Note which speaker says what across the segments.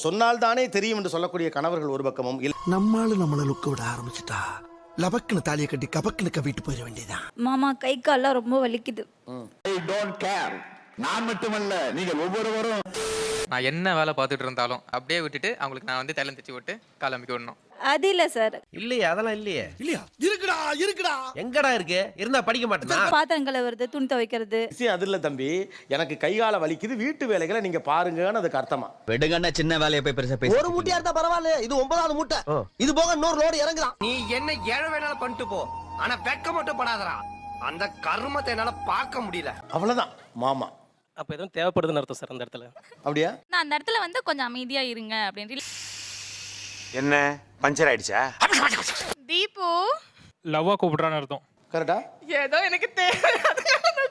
Speaker 1: சொன்னால் தானே தெரியும் என்று சொல்லக்கூடிய கணவர்கள் ஒரு பக்கமும்,
Speaker 2: நம்மால நம்மள லுக்க விட ஆரம்பிச்சுட்டா லபக்குன்னு தாலியை கட்டி கபக்குன்னு கவிட்டு போயிட வேண்டியதான்.
Speaker 3: மாமா கை கால்லாம் ரொம்ப வலிக்குது.
Speaker 4: நான் மட்டுமல்ல, நீங்கள் ஒவ்வொருவரும்.
Speaker 5: நான் என்ன வேலை பார்த்துட்டு இருந்தாலும் அப்படியே விட்டுட்டு அவங்களுக்கு நான் வந்து தைலம் தச்சு விட்டு காலம்பிக்க விடணும்.
Speaker 3: அது இல்ல சார்.
Speaker 6: இல்லையே, அதெல்லாம் இல்லையே.
Speaker 2: இல்லையா? இருக்குடா.
Speaker 6: எங்கடா இருக்கு? இருந்தா படிக்க மாட்டேனா?
Speaker 3: பாத்திரம் கழுவுறது, துணி துவைக்கிறது.
Speaker 1: அது இல்ல தம்பி, எனக்கு கை கால வலிக்குது, வீட்டு வேலைகளை நீங்க பாருங்கன்னு அதுக்கு அர்த்தமா?
Speaker 7: வெடுங்கண்ணா சின்ன வேலையை போய் பெருசா பேச.
Speaker 2: ஒரு மூட்டையா இருந்தா பரவாயில்ல, இது 9வது மூட்டை. இது போக இன்னொரு லோடு இறங்குறான்.
Speaker 6: நீ என்ன ஏழை வேணாலும் பண்ணிட்டு போ, ஆனா வெக்க மட்டும் படாதடா. அந்த கர்மத்தை என்னால பார்க்க முடியல.
Speaker 1: அவ்வளவுதான் மாமா.
Speaker 8: அப்ப எதுவும் தேவைப்படுதுன்னு அர்த்தம் சார் அந்த இடத்துல.
Speaker 1: அப்படியா?
Speaker 9: நான் அந்த இடத்துல வந்து கொஞ்சம் அமைதியா இருங்க அப்படின்னு.
Speaker 4: என்ன பஞ்சர் ஆயிடுச்சா?
Speaker 9: தீபு
Speaker 8: லவ்வா கூப்பிடுறான்னு அர்த்தம்.
Speaker 1: கரெக்டா?
Speaker 9: ஏதோ எனக்கு தேவை,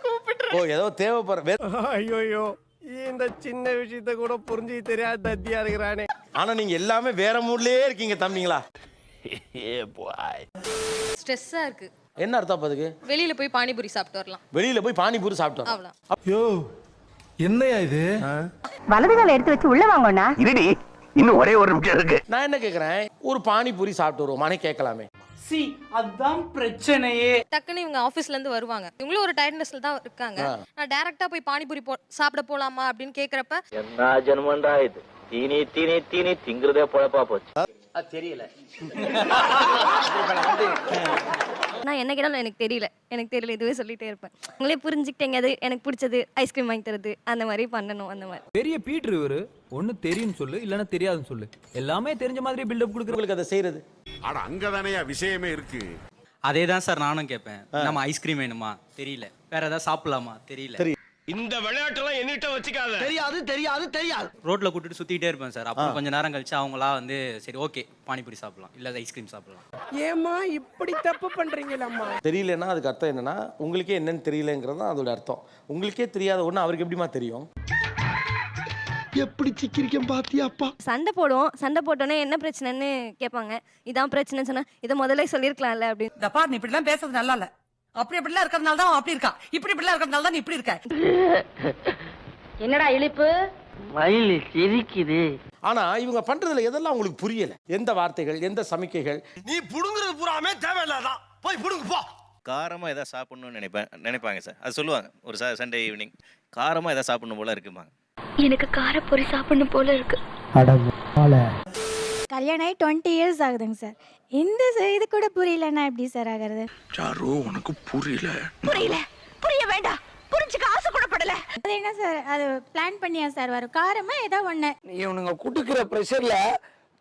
Speaker 9: கூப்பிட்டு.
Speaker 1: ஓ, ஏதோ தேவைப்படுற.
Speaker 6: ஐயோ, இந்த சின்ன விஷயத்த கூட புரிஞ்சு தெரியாத தத்தியா இருக்கிறானே.
Speaker 1: ஆனா நீங்க எல்லாமே வேற மூட்லயே இருக்கீங்க தம்பிங்களா.
Speaker 9: ஸ்ட்ரெஸ்ஸா இருக்கு.
Speaker 1: என்ன அர்த்தம் அதுக்கு?
Speaker 9: வெளியில போய் பானிபூரி சாப்பிட்டு வரலாம்.
Speaker 1: வெளியில போய் பானிபூரி சாப்பிட்டு வரலாம்.
Speaker 9: அவ்வளவு.
Speaker 2: ஐயோ, என்னையா இது?
Speaker 3: வலது கால எடுத்து வச்சு உள்ள வாங்கோண்ணா.
Speaker 4: இருடி, இன்னும் ஒரே ஒரு நிமிஷம் இருக்கு.
Speaker 1: நான் என்ன கேக்குறேன், ஒரு பானிபூரி சாப்பிட்டு வருவோமானே கேட்கலாமே.
Speaker 8: அதான் பிரச்சனையே.
Speaker 9: டக்குன்னு இவங்க ஆபீஸ்ல இருந்து வருவாங்க, இவங்களும் ஒரு டயர்ட்னஸ்ல தான் இருக்காங்க. நான் டைரக்டா போய் பானிபூரி சாப்பிட போலாமா அப்படின்னு கேக்குறப்ப,
Speaker 7: என்ன ஜென்மண்டா இது? தீனி தீனி தீனி திங்கிறதே பொழப்பா போச்சு.
Speaker 6: அது தெரியல.
Speaker 3: நான் என்ன கேட்டாலும் எனக்கு தெரியல இதுவே சொல்லிட்டே இருப்பேன். உங்களே புரிஞ்சுக்கிட்டீங்க, அது எனக்கு பிடிச்சது ஐஸ்கிரீம் வாங்கி தரது, அந்த மாதிரி பண்ணணும். அந்த மாதிரி
Speaker 7: பெரிய பீட்ரு இவரு. ஒண்ணு தெரியும் சொல்லு, இல்லன்னா தெரியாதுன்னு சொல்லு. எல்லாமே தெரிஞ்ச மாதிரி பில்டப்
Speaker 1: கொடுக்குறவங்களுக்கு அதை செய்யறது.
Speaker 4: அட அங்கதானேயா விஷயமே இருக்கு.
Speaker 7: அதே தான் சார் நானும் கேட்பேன். நம்ம ஐஸ்கிரீம் வேணுமா? தெரியல. வேற ஏதாவது சாப்பிடலாமா? தெரியல.
Speaker 6: இந்த விளையாட்டெல்லாம் என்னிட்ட வச்சுக்காத.
Speaker 2: தெரியாது.
Speaker 7: ரோட்ல கூட்டிட்டு சுத்திட்டே இருப்பேன் சார். அப்புறம் கொஞ்ச நேரம் கழிச்சு அவங்களா வந்து சரி ஓகே பானிபூரி சாப்பிடலாம், இல்ல ஐஸ்கிரீம் சாப்பிடலாம்.
Speaker 8: ஏமா இப்படி தப்பு பண்றீங்களம்மா?
Speaker 1: தெரியலன்னா அதுக்கு அர்த்தம் என்னன்னா, உங்களுக்கே என்னன்னு தெரியலங்கிறது தான் அதோட அர்த்தம். உங்களுக்கே தெரியாத ஒண்ணு அவருக்கு எப்படிமா தெரியும்?
Speaker 2: எப்படி சிக்கிரிக்கம் பாத்தியாப்பா?
Speaker 3: சண்டை போட்டோன்னே என்ன பிரச்சனைன்னு கேட்பாங்க. இதான் பிரச்சனைன்னு சொன்னா இதை முதல்ல சொல்லிருக்கலாம்ல அப்படின்னு.
Speaker 10: இந்த பாரு, நீ இப்படி எல்லாம் பேசுறது நல்லா இல்ல. அப்படிலாம் இருக்கிறதுனால தான் அப்படி இருக்கா. இப்படிலாம் இருக்கிறதுனால தான் நீ இப்படி இருக்க.
Speaker 3: என்னடா இழிப்பு?
Speaker 7: மயில் சிரிக்குது.
Speaker 1: ஆனா இவங்க பண்றதுல எதெல்லாம் உங்களுக்கு புரியல. எந்த வார்த்தைகள், எந்த சமிக்கைகள்.
Speaker 6: நீ புடுங்குறது பூராமே தேவையில்லாதான். போய் புடுங்கு போ.
Speaker 7: காரமா ஏதாவது சாப்பிடணும்னு நினைப்பாங்க சார். அது சொல்லுவாங்க ஒரு சண்டே ஈவினிங், காரமா ஏதாவது சாப்பிடணும் போல இருக்குமாங்க.
Speaker 3: எனக்கு காரப்பொரி சாப்பிடணும் போல இருக்கு. கல்யாணம் ஆகி 20 years ஆகுதுங்க சார். இந்த இது கூட புரியலன்னா எப்படி சார் ஆகிறது?
Speaker 2: சாரு, உனக்கு புரியல.
Speaker 3: புரிய வேண்டாம், புரிஞ்சுக்க ஆசைப்படப்படல. அது என்ன சார், அது பிளான் பண்ணியா சார் வரும்? காரமா ஏதோ ஒண்ணு.
Speaker 6: இவனுங்க குடுக்குற பிரஷர்ல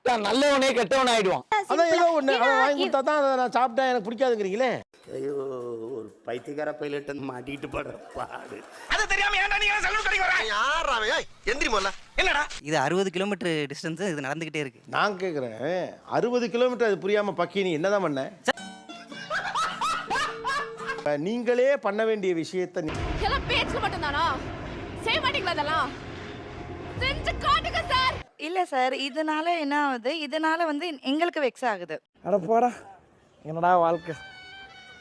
Speaker 6: நான் நல்லவனே கெட்டவன் ஆயிடுவான்.
Speaker 1: அதான் ஏதோ ஒண்ணு அவன் வாங்கி கொடுத்தா தான் அதை நான் சாப்பிட்டா எனக்கு பிடிக்காதுங்கிறீங்களே.
Speaker 4: ஐயோ, ஒரு பைத்தியக்கார பைலட் மாட்டிட்டு படுற பாடு.
Speaker 6: அது தெரியாம ஏன்டா நீங்க சலூன் கடைக்கு வர?
Speaker 2: யாராவே? எந்திரி மொல்ல.
Speaker 6: என்னடா
Speaker 7: இது 60 கிலோமீட்டர் டிஸ்டன்ஸ் இது நடந்துகிட்டே இருக்கு.
Speaker 1: நான் கேக்குறேன், 60 கிலோமீட்டர் அது புரியாம பக்கி நீ என்னதான் பண்ண? நீங்களே பண்ண வேண்டிய விஷயத்தை
Speaker 9: எல்லாம் பேச்சு மட்டும் தானா? செய்ய மாட்டீங்களா இதெல்லாம்? செஞ்சு காட்டுங்க சார்.
Speaker 10: இல்ல சார், இதனால என்ன ஆகுது? இதனால வந்து எங்களுக்கு வெக்ஸ் ஆகுது.
Speaker 6: அட போடா, என்னடா வாழ்க்கை.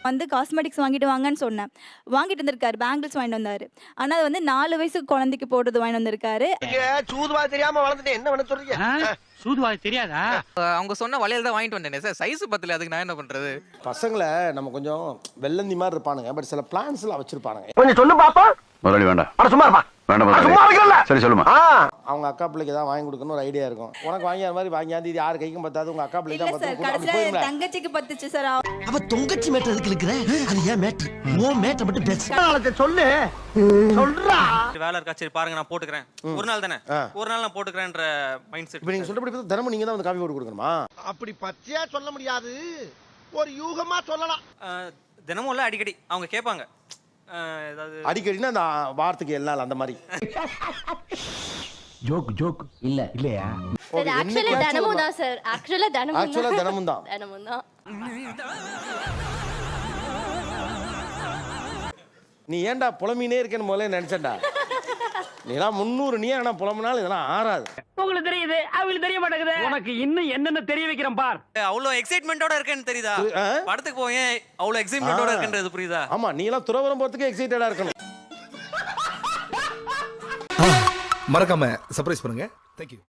Speaker 3: வந்து காஸ்மெட்டிக்ஸ் வாங்கிட்டு வாங்கன்னு சொன்னேன். வாங்கிட்டு வந்திருக்காரு, பேங்கிள்ஸ் வாங்கிட்டு வந்தாரு. ஆனா அது வந்து 4 வயசு குழந்தைக்கு போடுறது வாங்கிட்டு வந்திருக்காரு.
Speaker 6: சூதுவா தெரியாம வளர்ந்துட்டேன், என்ன பண்ண சொல்றீங்க?
Speaker 8: சூதுவாது தெரியாதா?
Speaker 5: அவங்க சொன்ன வளையல் தான் வாங்கிட்டு வந்தேனே சார். சைஸ் பத்தல, அதுக்கு நான் என்ன பண்றது?
Speaker 1: பசங்களை நம்ம கொஞ்சம் வெள்ளந்தி மாதிரி இருப்பானுங்க, பட் சில பிளான்ஸ் எல்லாம் வச்சிருப்பானுங்க.
Speaker 6: கொஞ்சம் சொல்லு பாப்பா.
Speaker 4: முதலாளி வேண்டாம்.
Speaker 6: அட சும்மா இருப்பா.
Speaker 4: வேண்டாம்.
Speaker 6: சும்மா இருக்கல.
Speaker 4: சரி சொல்லுமா.
Speaker 1: அவங்க அக்கா பிள்ளைக்கு ஏதாவது வாங்கி கொடுக்கணும் ஒரு ஐடியா இருக்கும். உனக்கு வாங்கிய மாதிரி வாங்கியாந்து இது யார் கைக்கும் பத்தாது, உங்க அக்கா பிள்ளைக்கு தான் பத்தும்.
Speaker 3: கடைசியில தங்கச்சிக்கு பத்துச்சு சார்.
Speaker 2: அவ தொங்கச்சி மேட்டர் எதுக்கு இருக்குற? அது ஏன் மேட்டர்? ஓ மேட்டர் மட்டும் பேசு.
Speaker 6: சொல்லு. சொல்றா.
Speaker 7: வேலை இருக்கா? சரி பாருங்க, நான் போட்டுக்கிறேன். ஒரு நாள் தானே, ஒரு நாள் நான் போட்டுக்கிறேன்ற மைண்ட் செட்.
Speaker 1: இப்போ நீங்க சொல்றபடி தினமும் நீங்க தான் வந்து காஃபி போட்டு கொடுக்கணுமா?
Speaker 2: அப்படி பச்சையா சொல்ல முடியாது, ஒரு யூகமா சொல்லலாம்.
Speaker 7: தினமும் இல்ல, அடிக்கடி அவங்க கேட்பாங்க.
Speaker 1: அடிக்கடினா அந்த வாரத்துக்கு எல்லா அந்த மாதிரி.
Speaker 6: ஜோக் இல்லையா?
Speaker 3: சார் ஆக்சுவலா தினமும் தான் சார். ஆக்சுவலா தினமும்
Speaker 1: தான். நீ ஏன்டா புலம்பினே இருக்கேன்னு முதல்ல நினைச்சேன்டா. நீலாம் 300 நீ ஆனா புலம்புனாலும் இதெல்லாம் ஆறாது.
Speaker 8: உங்களுக்கு தெரியுது, அவங்களுக்கு தெரிய மாட்டேங்குது. உனக்கு இன்னும் என்னென்ன தெரிய வைக்கிறேன் பார்.
Speaker 7: அவ்வளவு எக்ஸைட்மெண்டோட இருக்கேன்னு தெரியுதா? படத்துக்கு போய் அவ்வளவு எக்ஸைட்மெண்டோட இருக்கன்றது புரியுதா?
Speaker 1: ஆமா, நீ எல்லாம் துறவரம் போறதுக்கு எக்ஸைட்டடா இருக்கணும்.
Speaker 2: மறக்காம சர்ப்ரைஸ் பண்ணுங்க. தேங்க்யூ